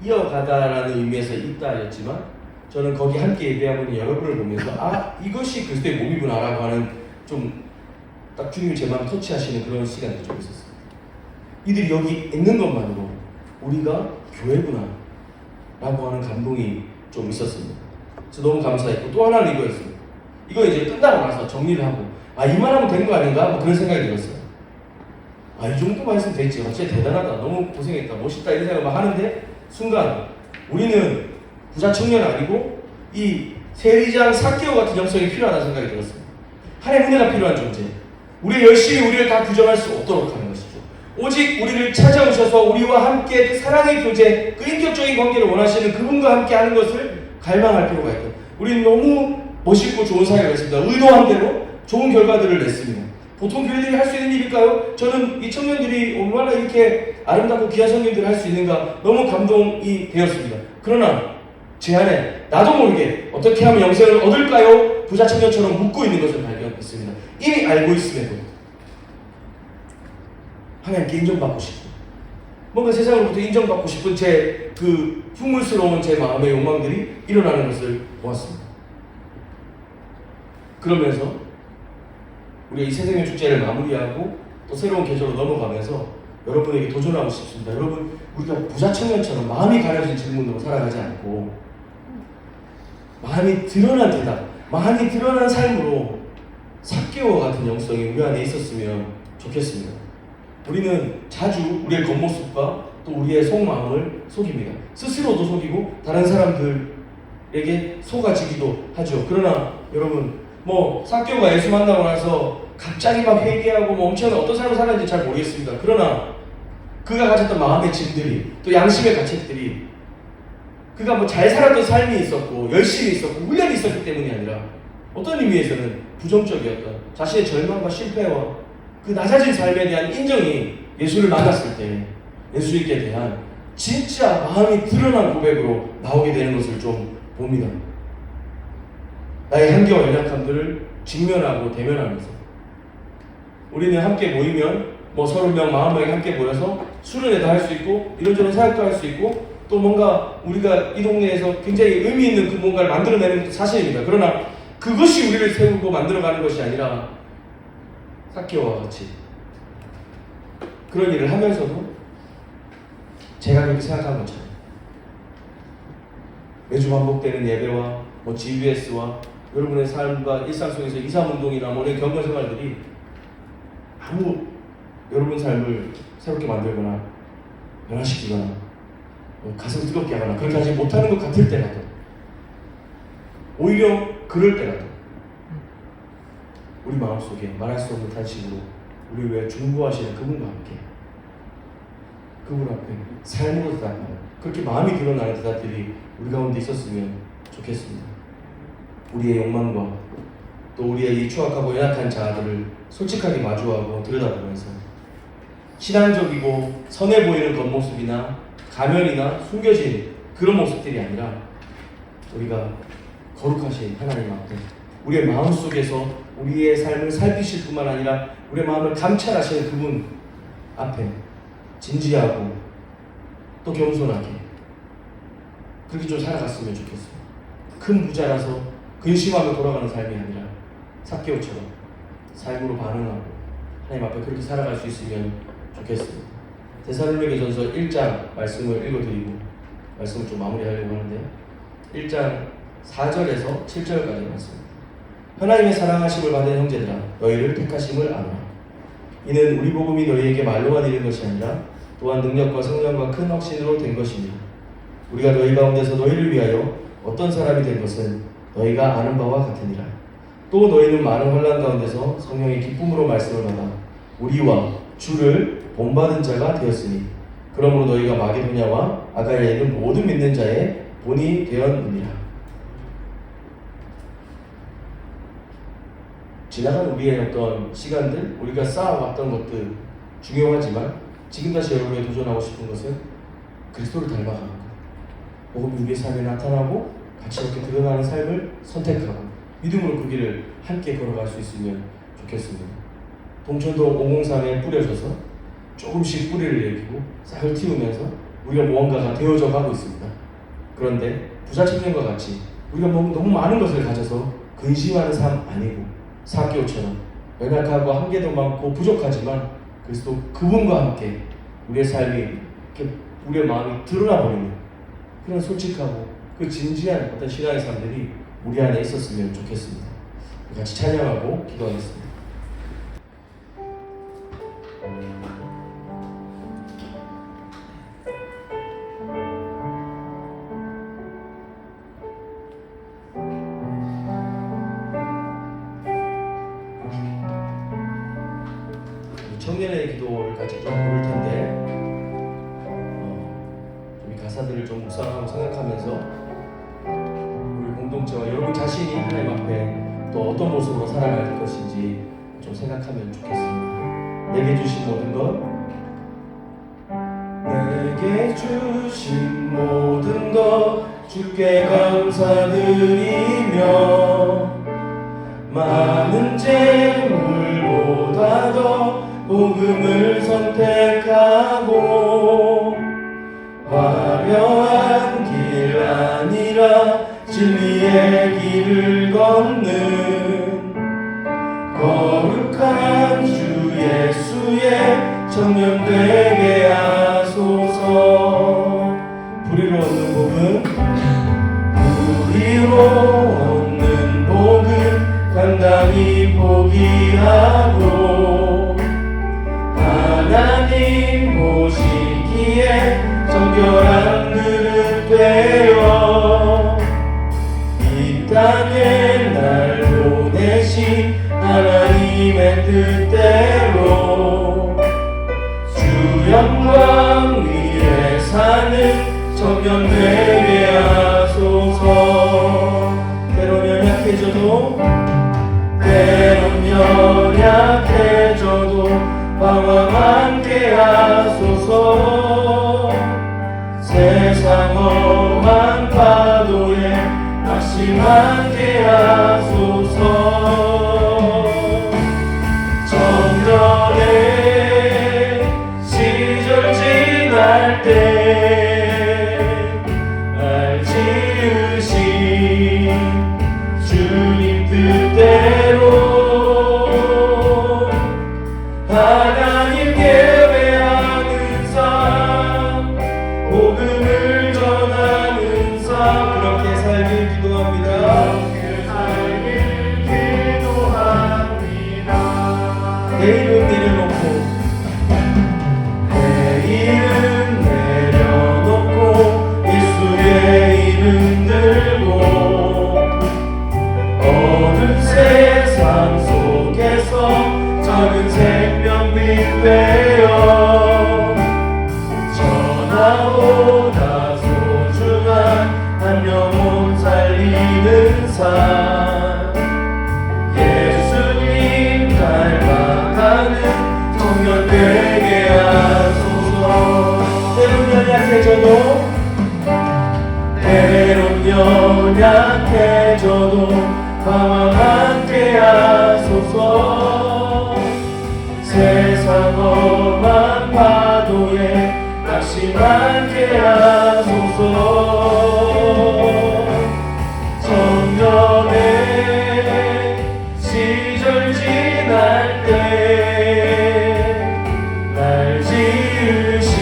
이어가다라는 의미에서 있다였지만 저는 거기 함께 예배하고 있는 여러분을 보면서 이것이 그리스도의 몸이구나라고 하는 좀 딱 주님이 제 마음 터치하시는 그런 시간이 좀 있었어요. 이들이 여기 있는 것만으로 우리가 교회구나 라고 하는 감동이 좀 있었습니다. 그래서 너무 감사했고 또 하나는 이거였어요. 이거 이제 끝나고 나서 정리를 하고 이만하면 되는 거 아닌가? 그런 생각이 들었어요. 이 정도만 했으면 됐지. 진짜 대단하다. 너무 고생했다. 멋있다. 이런 생각을 하는데 순간 우리는 부자 청년 아니고 이 세리장 삭개오 같은 영성이 필요하다는 생각이 들었습니다. 하나님의 은혜가 필요한 존재. 우리 열심히 우리를 다 규정할 수 없도록 하는 것이죠. 오직 우리를 찾아오셔서 우리와 함께 그 사랑의 교제, 그 인격적인 관계를 원하시는 그분과 함께 하는 것을 갈망할 필요가 있다. 우리는 너무 멋있고 좋은 사역을 했습니다. 의도한 대로 좋은 결과들을 냈습니다. 보통 교회들이 할 수 있는 일일까요? 저는 이 청년들이 얼마나 이렇게 아름답고 귀한 성경들을 할 수 있는가 너무 감동이 되었습니다. 그러나 제 안에 나도 모르게 어떻게 하면 영생을 얻을까요? 부자 청년처럼 묻고 있는 것을 발견했습니다. 이미 알고 있음에도 하나님께 인정받고 싶고 뭔가 세상으로부터 인정받고 싶은 제 그 흉물스러운 제 마음의 욕망들이 일어나는 것을 보았습니다. 그러면서 우리가 이 새생명 축제를 마무리하고 또 새로운 계절로 넘어가면서 여러분에게 도전하고 싶습니다. 여러분, 우리가 부자 청년처럼 마음이 가려진 질문으로 살아가지 않고 마음이 드러난 대답, 마음이 드러난 삶으로 삭개오와 같은 영성이 우리 안에 있었으면 좋겠습니다. 우리는 자주 우리의 겉모습과 또 우리의 속마음을 속입니다. 스스로도 속이고 다른 사람들에게 속아지기도 하죠. 그러나 여러분, 삭개오가 예수 만나고 나서 갑자기 막 회개하고 엄청난 어떤 삶을 살았는지 잘 모르겠습니다. 그러나 그가 가졌던 마음의 짐들이, 또 양심의 가책들이, 그가 잘 살았던 삶이 있었고 열심히 있었고 훈련이 있었기 때문이 아니라 어떤 의미에서는 부정적이었던 자신의 절망과 실패와 그 낮아진 삶에 대한 인정이 예수를 만났을 때 예수님께 대한 진짜 마음이 드러난 고백으로 나오게 되는 것을 좀 봅니다. 나의 한계와 연약함들을 직면하고 대면하면서 우리는 함께 모이면 30명, 40명이 함께 모여서 수련회도 할 수 있고 이런저런 사역도 할 수 있고 또 뭔가 우리가 이 동네에서 굉장히 의미 있는 그 뭔가를 만들어내는 것도 사실입니다. 그러나 그것이 우리를 세우고 만들어가는 것이 아니라 삭개오와 같이 그런 일을 하면서도 제가 그렇게 생각한 것처럼 매주 반복되는 예배와 GBS와 여러분의 삶과 일상 속에서 이사운동이나 이런 경건 생활들이 아무 여러분 삶을 새롭게 만들거나 변화시키거나 가슴 뜨겁게 하거나 그렇게 하지 못하는 것 같을 때라도 오히려 그럴 때라도 우리 마음속에 말할 수 없는 탄식으로 우리 왜 중보하시는 그분과 함께 그분 앞에 삶으로 대답하는 그렇게 마음이 드러나는 대답들이 우리 가운데 있었으면 좋겠습니다. 우리의 욕망과 또 우리의 이 추악하고 연약한 자아들을 솔직하게 마주하고 들여다보면서 신앙적이고 선해 보이는 겉모습이나 가면이나 숨겨진 그런 모습들이 아니라 우리가 거룩하신 하나님 앞에 우리의 마음속에서 우리의 삶을 살피실 뿐만 아니라 우리의 마음을 감찰하시는 그분 앞에 진지하고 또 겸손하게 그렇게 좀 살아갔으면 좋겠어요. 큰 부자라서 근심하며 돌아가는 삶이 아니라 삭개오처럼 삶으로 반응하고 하나님 앞에 그렇게 살아갈 수 있으면 좋겠습니다. 데살로니가전서 1장 말씀을 읽어드리고 말씀을 좀 마무리하려고 하는데요. 1장 4절에서 7절까지 말씀입니다. 하나님의 사랑하심을 받은 형제들아 너희를 택하심을 아노라. 이는 우리 복음이 너희에게 말로만 이른 것이 아니라 또한 능력과 성령과 큰 확신으로 된 것이니 우리가 너희 가운데서 너희를 위하여 어떤 사람이 된 것은 너희가 아는 바와 같으니라. 또 너희는 많은 혼란 가운데서 성령의 기쁨으로 말씀을 받아 우리와 주를 본받은 자가 되었으니 그러므로 너희가 마게도냐와 아가야에 있는 모든 믿는 자의 본이 되었느니라. 지나간 우리의 어떤 시간들, 우리가 쌓아왔던 것들 중요하지만 지금 다시 여러분이 도전하고 싶은 것은 그리스도를 닮아가는 것. 복음이 우리의 삶에 나타나고 같이 이렇게 드러나는 삶을 선택하고 믿음으로 그 길을 함께 걸어갈 수 있으면 좋겠습니다. 동천동 503에 뿌려져서 조금씩 뿌리를 내리고 싹을 틔우면서 우리가 무언가가 되어져 가고 있습니다. 그런데 부자 청년과 같이 우리가 너무 많은 것을 가져서 근심하는 삶 아니고 삭개오처럼 연약하고 한계도 많고 부족하지만 그리스도 그분과 함께 우리의 삶이 이렇게 우리의 마음이 드러나 버리는 그런 솔직하고 그 진지한 어떤 신앙의 삶들이 우리 안에 있었으면 좋겠습니다. 같이 찬양하고 기도하겠습니다. 청년의 기도를 같이 좀 부를 텐데 이 가사들을 좀 묵상하고 생각하면서 우리 공동체와 여러분 자신이 하나님 앞에 또 어떤 모습으로 살아갈 것인지 좀 생각하면 좋겠습니다. 내게 주신 모든 것 내게 주신 모든 것 주께 감사드리며 많은 재물보다도 복음을 선택하고 화려한 길 아니라 진리의 길을 걷는 거룩한 주 예수의 청년되게 하소서. 불의로 얻는 복은 불의로 얻는 복은 간단히 포기하고 하나님 보시기에 정결한 그릇 되어 이 땅에 날 보내신 하나님의 뜻대로 주 영광 위에 사는 청년 되게 하소서. 때론 연약해져도 방황 함께 하소서. 세상 험한 파도에 낙심하게 하소서. 청년의 시절 지날 때 날 지으신 주님 뜻대로 하나님 예배하는 삶, 복음을 전하는 삶, 그렇게 살길 기도합니다. 내일은 내려놓고 예수의 이름 들고 어두운 세상 속에서 작은 생명빛 되어 전하오다 소중한 한 영혼 살리는 삶. 예수님 닮아가는 청년 되게 하소서. 때론 연약해져도 방황 함께 하소서. 세상 험한 파도에 낙심하게 하소서. 청년의 시절 지날 때 날 지으신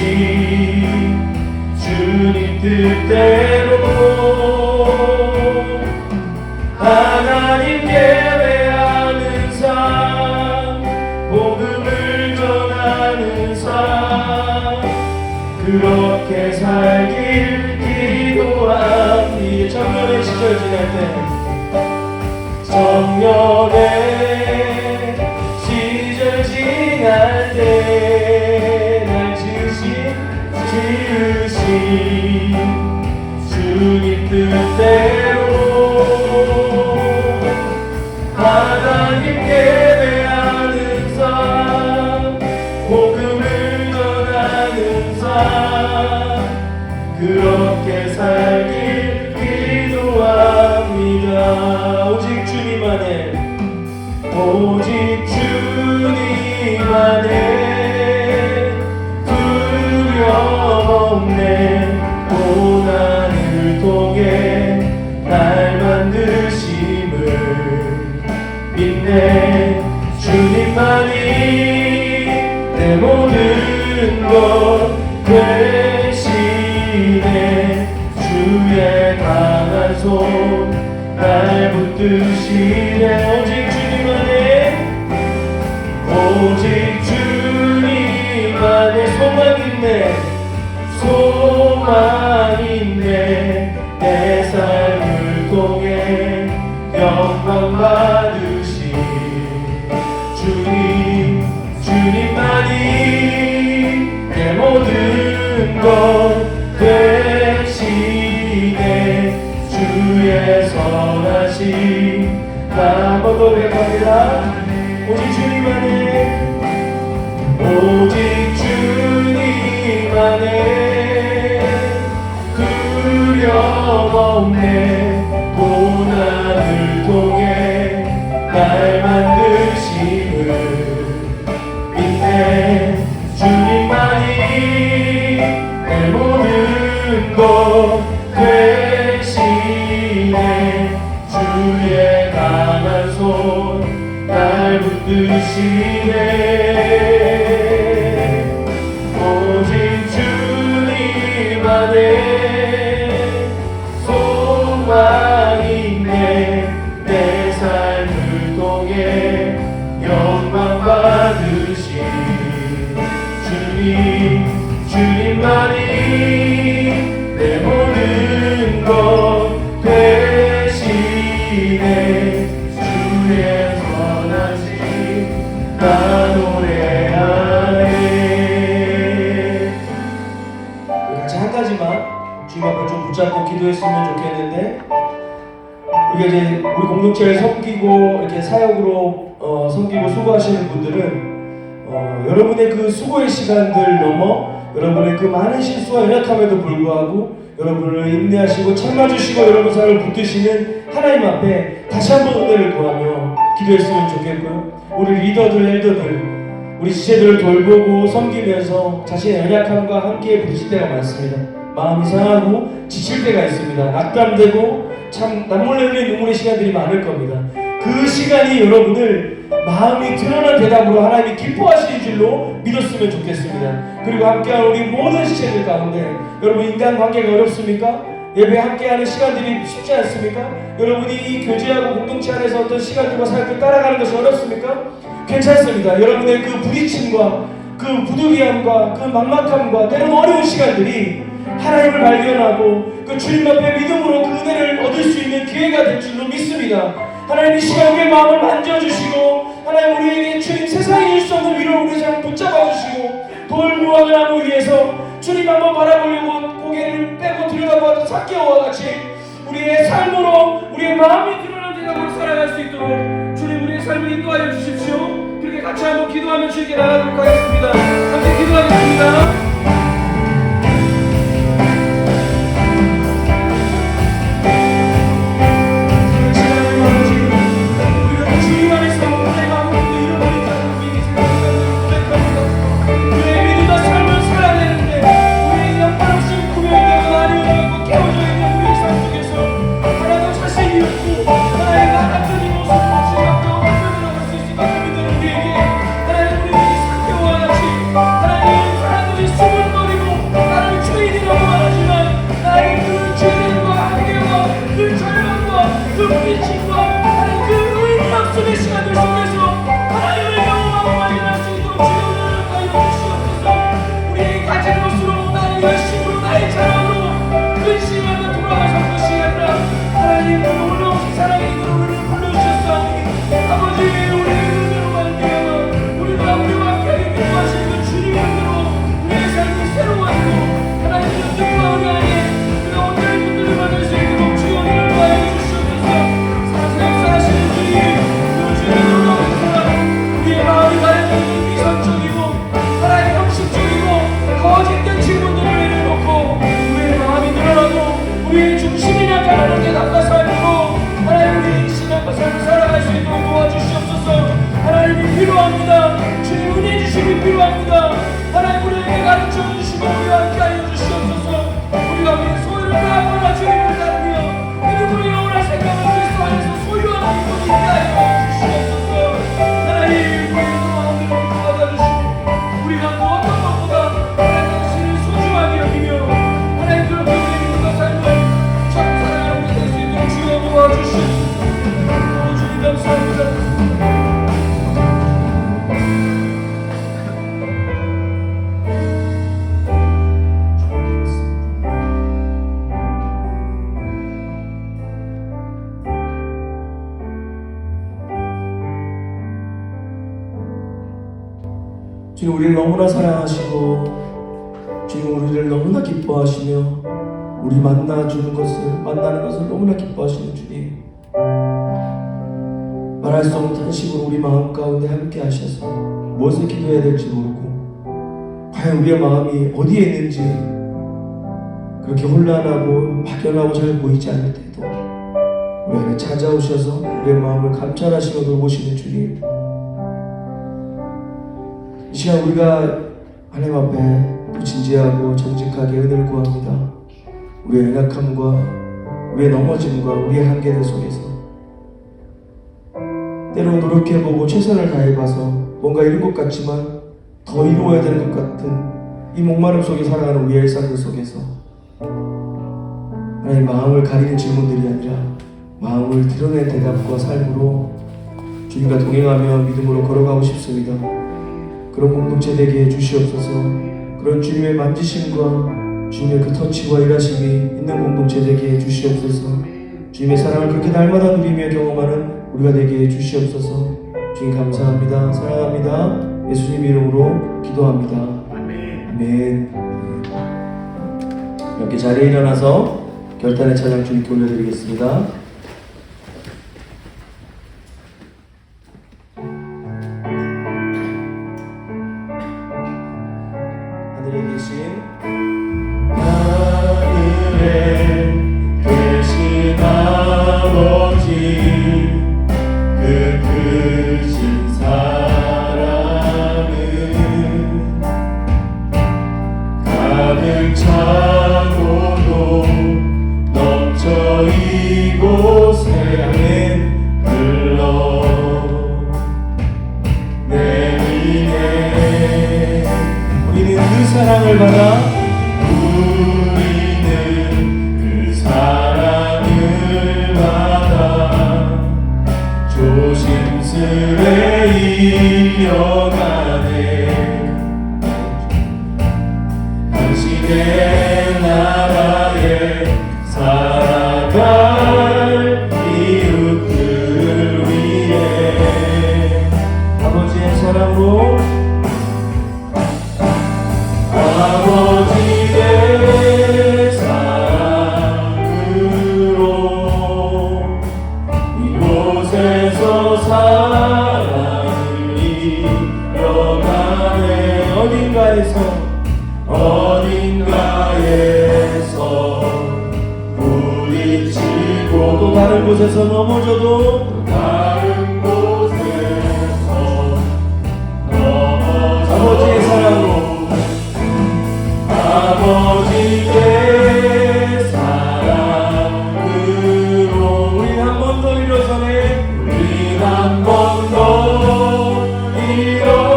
주님 뜻대로 하나님 예배하는 삶, 복음을 전하는 삶, 그렇게 살길 기도합니다. 청년의 시절 지날 때 청년의 시절 지날 때 날 지으신 주님 뜻대로 하나님 예배하는 삶, 복음을 전하는 삶, 그렇게 살길 기도합니다. 오직 주님 안에 두려움 없네. 고난을 통해 날 만드심을 믿네. 주님만이 내 모든 것 되시네. 주의 강한 손 날 붙드시네. 오직 주님만의 소망 있네. 내 삶을 통해 영광 받으신 주님만이 내 모든 것 되시네. 주의 선하심 나 고백합니다. 오직 주님만의 두려움 없네. 고난을 통해 날 만드심을 믿네. 주님만이 내 모든 것 되시네. 주의 강한 손 날 붙드시네. 안에 소망이 있네. 내 삶을 통해 영광 받으신 주님만이 내 모든 것 되시네. 주의 선하심 나 노래하네. 같이 한 가지만 주님 앞에 좀 붙잡고 기도했으면 좋겠는데, 우리가 이제 우리 공동체를 섬기고 이렇게 사역으로 섬기고 수고하시는 분들은 여러분의 그 수고의 시간들 넘어 여러분의 그 많은 실수와 연약함에도 불구하고 여러분을 인내하시고 참아주시고 여러분 삶을 붙드시는 하나님 앞에 다시 한번 은혜를 구하며 기도했으면 좋겠고요. 우리 리더들, 엘더들, 우리 지체들을 돌보고 섬기면서 자신의 연약함과 함께 부딪힐 때가 많습니다. 마음이 상하고 지칠 때가 있습니다. 낙담되고 참 남몰래 흘린 눈물의 시간들이 많을 겁니다. 그 시간이 여러분을 마음이 드러난 대답으로 하나님이 기뻐하시는 줄로 믿었으면 좋겠습니다. 그리고 함께하는 우리 모든 지체들 가운데 여러분 인간관계가 어렵습니까? 예배 함께하는 시간들이 쉽지 않습니까? 여러분이 이 교제하고 공동체 안에서 어떤 시간들과 삶을 따라가는 것이 어렵습니까? 괜찮습니다. 여러분의 그 부딪힘과 그 부득이함과 그 막막함과 때로는 어려운 시간들이 하나님을 발견하고 그 주님 앞에 믿음으로 그 은혜를 얻을 수 있는 기회가 될 줄로 믿습니다. 하나님 이 시간 우리의 마음을 만져주시고 하나님 우리에게 주님 세상에 줄 수 없는 위로를 우리 삶을 붙잡아주시고 돌무화과 나무 위에서 주님 한번 바라보려고 고개를 빼고 들여다보았던 삭개오와 같이 우리의 삶으로 우리의 마음이 드러난 대답으로 살아갈 수 있도록 주님 우리의 삶을 인도하여 주십시오. 그렇게 같이 한번 기도하며 주님께 나가도록 하겠습니다. 함께 기도하겠습니다. 주님 우리를 너무나 사랑하시고 주님 우리를 너무나 기뻐하시며 우리 만나는 것을 너무나 기뻐하시는 주님, 말할 수 없는 탄식으로 우리 마음 가운데 함께 하셔서 무엇을 기도해야 될지 모르고 과연 우리의 마음이 어디에 있는지 그렇게 혼란하고 막연하고 잘 보이지 않을 때도 우리 안에 찾아오셔서 우리의 마음을 감찰하시고 돌보시는 주님, 이 시간 우리가 하나님 앞에 또 진지하고 정직하게 은혜를 구합니다. 우리의 연약함과 우리의 넘어짐과 우리의 한계들 속에서 때로 노력해보고 최선을 다해봐서 뭔가 이룬 것 같지만 더 이루어야 되는 것 같은 이 목마름 속에 살아가는 우리의 일상들 속에서 하나님 마음을 가리는 질문들이 아니라 마음을 드러낸 대답과 삶으로 주님과 동행하며 믿음으로 걸어가고 싶습니다. 그런 공동체 되게 해주시옵소서. 그런 주님의 만지심과 주님의 그 터치와 일하심이 있는 공동체 되게 해주시옵소서. 주님의 사랑을 그렇게 날마다 누리며 경험하는 우리가 되게 해주시옵소서. 주님 감사합니다. 사랑합니다. 예수님 이름으로 기도합니다. 아멘. 이렇게 자리에 일어나서 결단의 찬양 주님께 올려드리겠습니다. 하늘에 계신 아버지 그 크신 사랑은 가득 차고도 넘쳐 이곳에 흘러 내리네. 우리는 그 사랑을 받아 조심스레 이어가네. 당신의 나라에 살아갈 이웃들 위해 아버지의 사랑으로 아버지의 사랑으로 이곳에서 사랑을 이어가네. 어딘가에서 부딪히고 또 다른 곳에서 넘어져도 아버지의 사랑으로 아버지의 사랑으로 우린 한 번 더 일어서네. 우린 한 번 더 일어서네.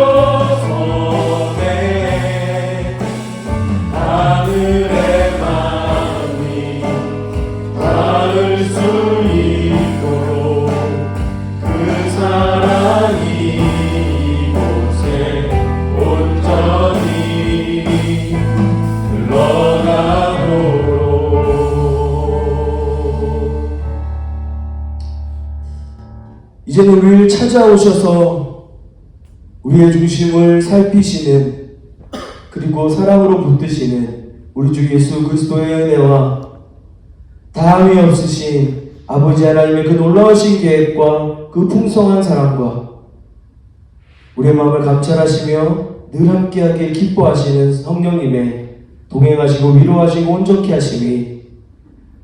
하늘의 마음이 닿을 수 있도록 그 사랑이 이곳에 온전히 흘러가도록. 이제는 우리를 찾아오셔서 우리의 중심을 살피시는 그리고 사랑으로 붙드시는 우리 주 예수 그리스도의 은혜와 다함이 없으신 아버지 하나님의 그 놀라우신 계획과 그 풍성한 사랑과 우리의 마음을 감찰하시며 늘 함께하게 기뻐하시는 성령님의 동행하시고 위로하시고 온전케 하심이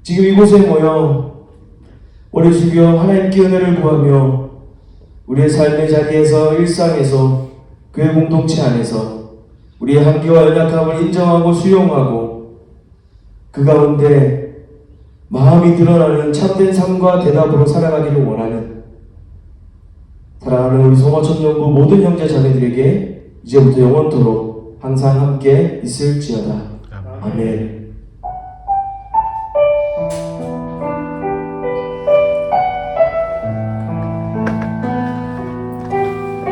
지금 이곳에 모여 머리 숙여 하나님께 은혜를 구하며 우리의 삶의 자리에서 일상에서 교회 공동체 안에서 우리의 한계와 연약함을 인정하고 수용하고 그 가운데 마음이 드러나는 참된 삶과 대답으로 살아가기를 원하는 사랑하는 우리 송화천연구 모든 형제 자매들에게 이제부터 영원토록 항상 함께 있을지어다. 아멘.